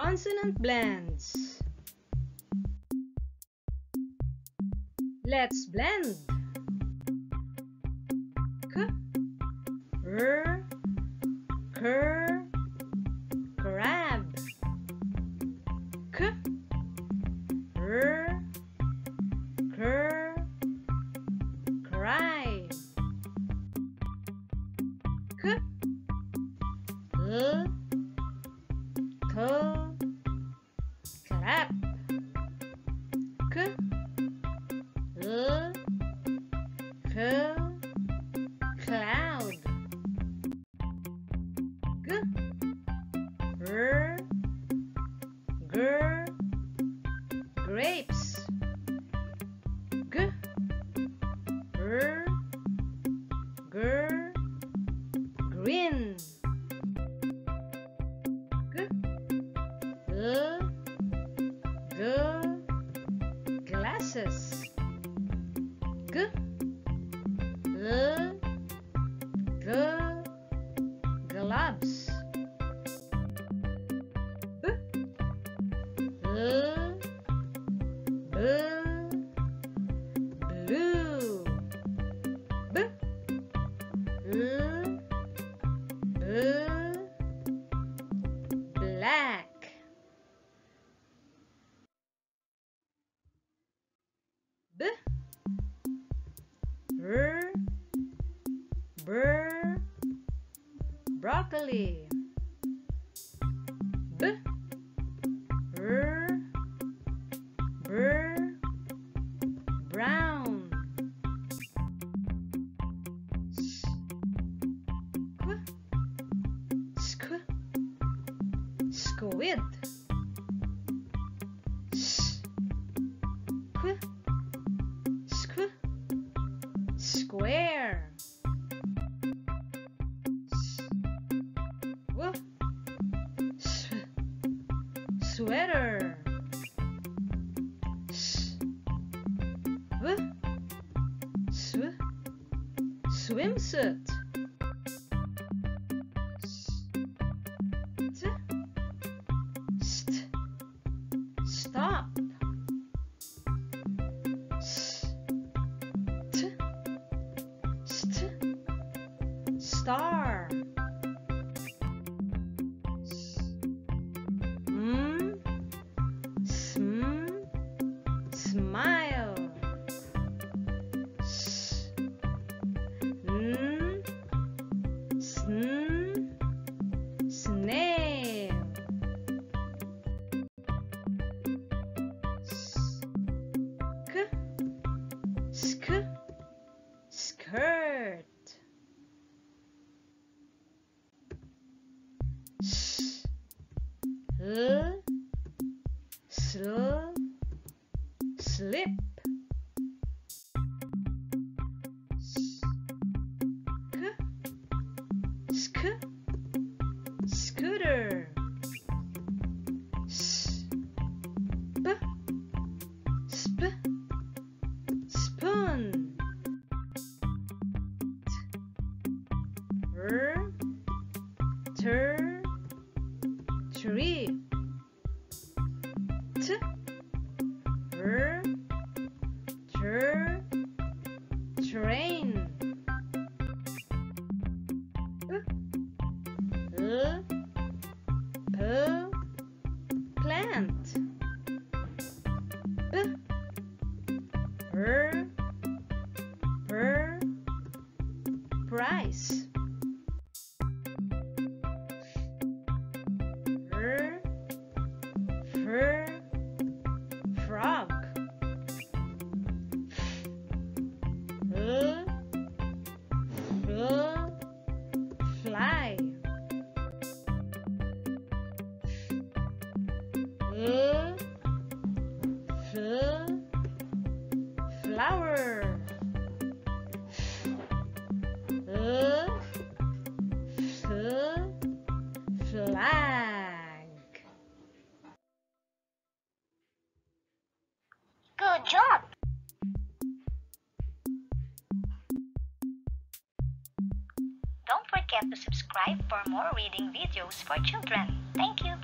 Consonant blends. Let's blend. K, r, cur, crab. K, r, cur, cry. K, l, k, clap. K, l, k, cloud. G, r, gr, grapes. G, r, gr, green. G, l, g, glasses. G, l, g, gloves. B, l, b, blue. B, l, b, black. B, r, br, broccoli. B, r, br, brown. Squ, squid. Squ, square. Sweater. Swimsuit. Stop. Star. Smile. Snail. Skirt. Slip. Scooter. Spoon. Tree. Train. Plant. Price. Frog. Fly. Flower. Flag. Good job! Don't forget to subscribe for more reading videos for children. Thank you.